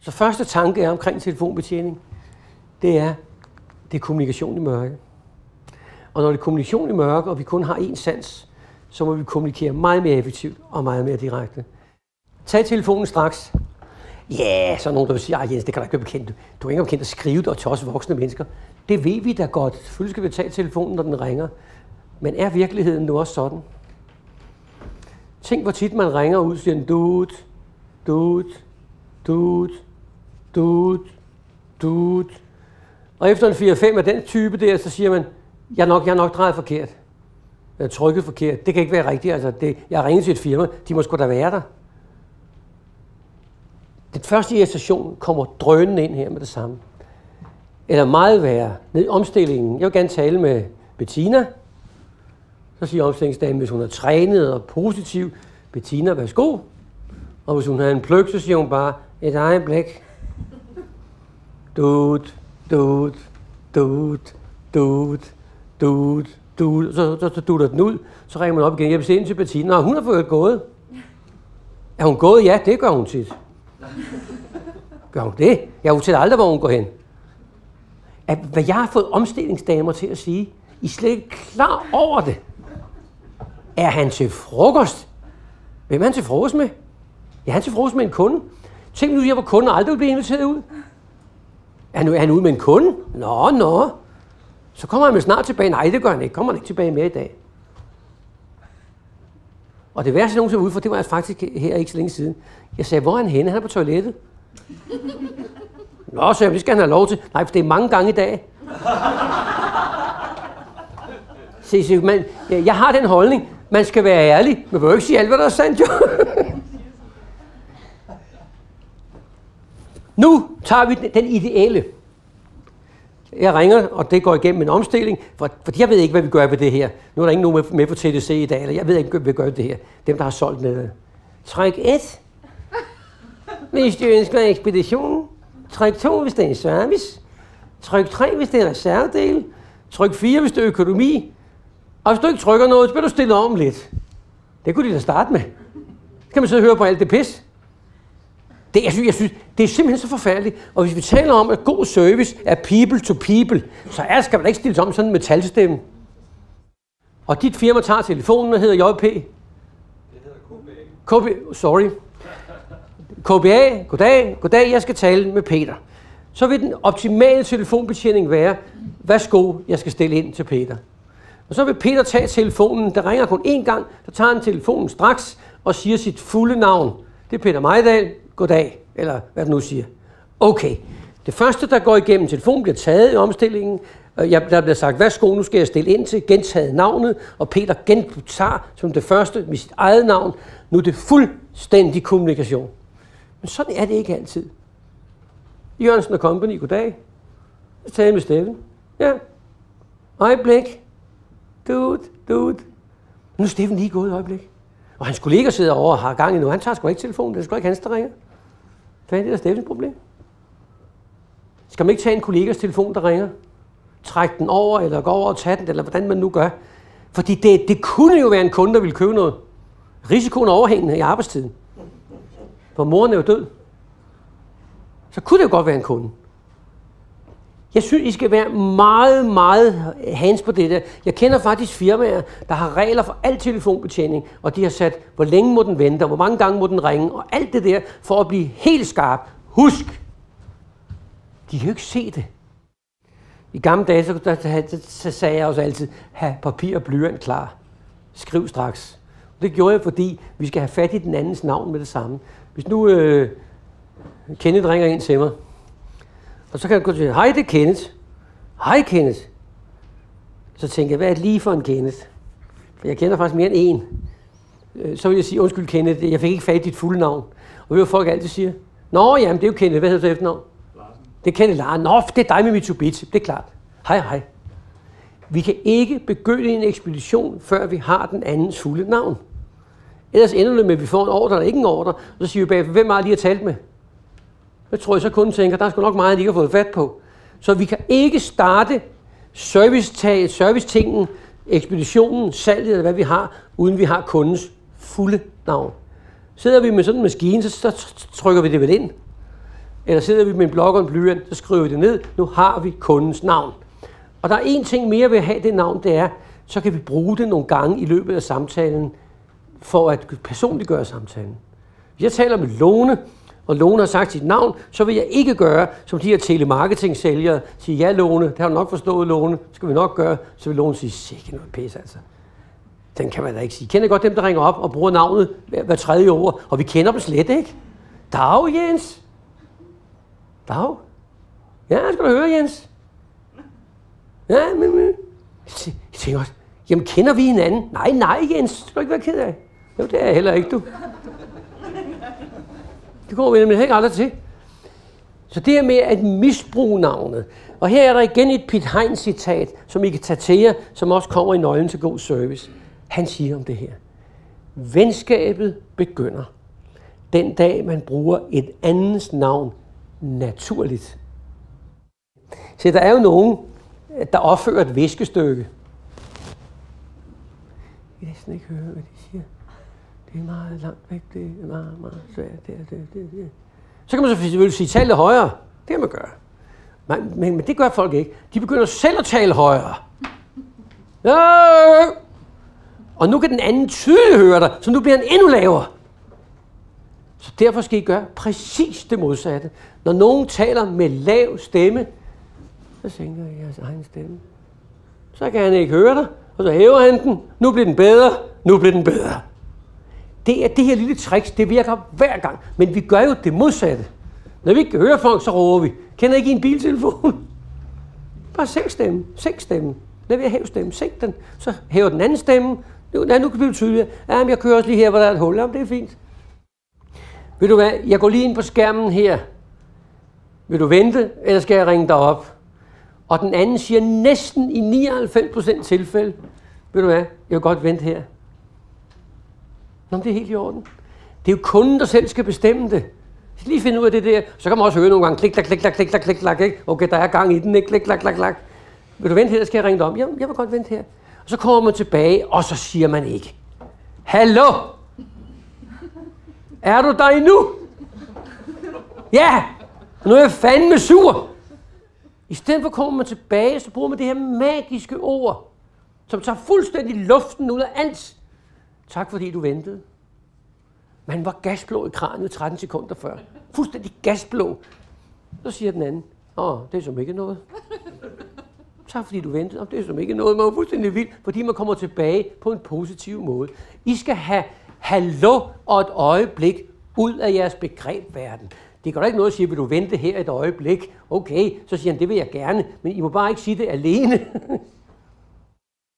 Så første tanke er omkring telefonbetjening, det er kommunikation i mørke. Og når det er kommunikation i mørke, og vi kun har én sans, så må vi kommunikere meget mere effektivt og meget mere direkte. Tag telefonen straks. Ja, så er nogen, der vil sige, Jens, det kan da ikke være bekendt. Du er ikke bekendt at skrive det til os voksne mennesker. Det ved vi da godt. Selvfølgelig skal vi tage telefonen, når den ringer. Men er virkeligheden nu også sådan? Tænk, hvor tit man ringer ud og siger, dude. Og efter en 4-5 af den type der, så siger man, jeg er nok drejet forkert. Jeg er trykket forkert. Det kan ikke være rigtigt. Altså, jeg har ringet til et firma. De må sgu da være der. Den første irritation kommer drønende ind her med det samme. Eller meget værre. Ned i omstillingen. Jeg vil gerne tale med Bettina. Så siger omstillingsdamen, hvis hun er trænet og positiv, Bettina, værsgo. Og hvis hun har en pløk, så siger hun bare, et øjeblik. Dude. Så dutter den ud. Så ringer man op igen. Jeg vil se ind til Bettina. Nå, hun har fået gået. Er hun gået? Ja, det gør hun tit. Gør hun det? Jeg fortæller aldrig, hvor hun går hen. Hvad jeg har fået omstillingsdamer til at sige, I er slet ikke klar over det. Er han til frokost? Hvem er han til frokost med? Ja, han er til frokost med en kunde. Tænk nu, jeg var kunde og aldrig blev inviteret ud. Er han ude med en kunde? Nå. Så kommer han med snart tilbage. Nej, det gør han ikke. Kommer han ikke tilbage mere i dag. Og det værste, nogen så ud for, det var faktisk her ikke så længe siden. Jeg sagde, hvor er han henne? Han er på toilettet. Nå, så det skal han have lov til. Nej, for det er mange gange i dag. Jeg har den holdning, man skal være ærlig. Man vil jo ikke sige alt, hvad der er sandt, jo. Nu tager vi den ideelle. Jeg ringer, og det går igennem en omstilling, for jeg ved ikke, hvad vi gør ved det her. Nu er der ikke nogen med på TDC i dag, eller jeg ved ikke, hvad vi gør ved det her. Dem, der har solgt ned. Tryk 1. Hvis du ønsker ekspedition. Tryk 2, hvis det er en service. Tryk 3, hvis det er reservedel. Tryk 4, hvis det er økonomi. Og hvis du ikke trykker noget, så bliver du stillet om lidt. Det kunne de da starte med. Så kan man sidde og høre på alt det pis. Jeg synes, det er simpelthen så forfærdeligt. Og hvis vi taler om, at god service er people to people, så skal man ikke stilles om sådan en metalstemme. Og dit firma tager telefonen og hedder JP. Det hedder KBA. Sorry. KBA, goddag, jeg skal tale med Peter. Så vil den optimale telefonbetjening være, værsgo, jeg skal stille ind til Peter. Og så vil Peter tage telefonen, der ringer kun én gang, så tager han telefonen straks og siger sit fulde navn. Det er Peter Mejdal, goddag, eller hvad det nu siger. Okay, det første, der går igennem telefonen, bliver taget i omstillingen. Der bliver sagt, værsgo, nu skal jeg stille ind til, gentaget navnet, og Peter gentager som det første med sit eget navn. Nu er det fuldstændig kommunikation. Men sådan er det ikke altid. Jørgensen & Company, goddag. Jeg taler med Steffen. Ja. Øjeblik. Dude. Nu er Steffen lige gået et øjeblik. Og hans kollega sidder over og har gang i nu. Han tager sgu ikke telefonen. Det er sgu ikke hans, der ringer. Hvad er det der Steffens problem? Skal man ikke tage en kollegas telefon, der ringer? Trække den over, eller gå over og tage den, eller hvordan man nu gør. Fordi det kunne jo være en kunde, der ville købe noget. Risikoen er overhængende i arbejdstiden. For moren er jo død. Så kunne det jo godt være en kunde. Jeg synes, I skal være meget, meget hands på det der. Jeg kender faktisk firmaer, der har regler for al telefonbetjening, og de har sat, hvor længe må den vente, og hvor mange gange må den ringe, og alt det der, for at blive helt skarp. Husk! De kan jo ikke se det. I gamle dage, så sagde jeg også altid, have papir og blyant klar. Skriv straks. Det gjorde jeg, fordi vi skal have fat i den andens navn med det samme. Hvis nu Kenneth ringer ind til mig, og så kan jeg gå til, hej, det er Kenneth. Hej, Kenneth. Så tænker jeg, hvad er det lige for en Kenneth? For jeg kender faktisk mere end en. Så vil jeg sige, undskyld Kenneth, jeg fik ikke fat i dit fulde navn. Og ved du, folk altid siger? Nå, jamen, det er jo Kenneth. Hvad hedder du efternavn? Larsen. Det er Kenneth Larsen. Nå, det er dig med Mitsubishi. Det er klart. Hej. Vi kan ikke begynde en ekspedition, før vi har den andens fulde navn. Ellers ender det med, at vi får en ordre eller ikke en ordre, og så siger vi bagefter, hvem har lige talt med? Jeg tror, så kunden tænker, der er sgu nok meget, de ikke har fået fat på. Så vi kan ikke starte servicetingen, ekspeditionen, salget eller hvad vi har, uden vi har kundens fulde navn. Sidder vi med sådan en maskine, så trykker vi det vel ind. eller sidder vi med en blok og en blyant, så skriver vi det ned. Nu har vi kundens navn. Og der er en ting mere ved at have det navn, det er, så kan vi bruge det nogle gange i løbet af samtalen, for at personliggøre samtalen. Hvis jeg taler med Lone, og Lone har sagt sit navn, så vil jeg ikke gøre, som de her telemarketing-sælgere, sige, ja Lone, det har du nok forstået Lone, det skal vi nok gøre, så vil Lone sige, sikke noget pis altså. Den kan man da ikke sige. Kender godt dem, der ringer op og bruger navnet hver tredje ord, og vi kender dem slet ikke. Dag, Jens. Dag. Ja, skal du høre, Jens. Ja, men. Jeg tænker også, jamen kender vi hinanden? Nej, Jens, det skal du ikke være ked af. Jo, det er jeg heller ikke, du. Det går vi nemlig ikke aldrig til. Så det her med at misbruge navnet. Og her er der igen et Piet Hein citat, som I kan tage til jer, som også kommer i nøglen til god service. Han siger om det her. Venskabet begynder den dag, man bruger et andens navn naturligt. Så der er jo nogen, der opfører et viskestykke. Jeg kan næsten ikke høre, hvad de siger. Det er meget langt væk, det er meget, meget svært. Det. Så kan man selvfølgelig sige, tale højere. Det kan man gøre. Men det gør folk ikke. De begynder selv at tale højere. Og nu kan den anden tydeligt høre dig, så nu bliver han endnu lavere. Så derfor skal I gøre præcis det modsatte. Når nogen taler med lav stemme, så sænker I jeres egen stemme. Så kan han ikke høre dig, og så hæver han den. Nu bliver den bedre, nu bliver den bedre. Det er det her lille tricks, det virker hver gang. Men vi gør jo det modsatte. Når vi ikke kan høre folk, så råber vi. Kender ikke I en biltelefon? Bare sænk stemmen. Sænk stemmen. Lad være at hæve stemmen. Sænk den. Så hæver den anden stemme. Nu kan det blive tydeligere. Jamen, jeg kører også lige her, hvor der er et hul. Jamen, det er fint. Ved du hvad? Jeg går lige ind på skærmen her. Vil du vente, eller skal jeg ringe dig op? Og den anden siger næsten i 99% tilfælde. Ved du hvad? Jeg vil godt vente her. Nå, det er helt i orden. Det er jo kunden, der selv skal bestemme det. Så lige finde ud af det der. Så kan man også høre nogle gange klik, klak, klik, klak, klik, klak, klik, klak, ikke? Okay, der er gang i den, ikke? Klik, klak, klak, klak. Vil du vente her, eller skal jeg ringe dig om? Jeg vil godt vente her. Og så kommer man tilbage, og så siger man ikke. Hallo? Er du der endnu? Ja! Nu er jeg fandme sur. I stedet for kommer man tilbage, så bruger man det her magiske ord, som tager fuldstændig luften ud af alt. Tak fordi du ventede. Man var gasblå i kranet 13 sekunder før. Fuldstændig gasblå. Så siger den anden, det er som ikke noget. Tak fordi du ventede. Det er som ikke noget. Man var fuldstændig vild, fordi man kommer tilbage på en positiv måde. I skal have hallo og et øjeblik ud af jeres begrebverden. Det gør da ikke noget at sige, vil du vente her et øjeblik? Okay, så siger han, det vil jeg gerne, men I må bare ikke sige det alene.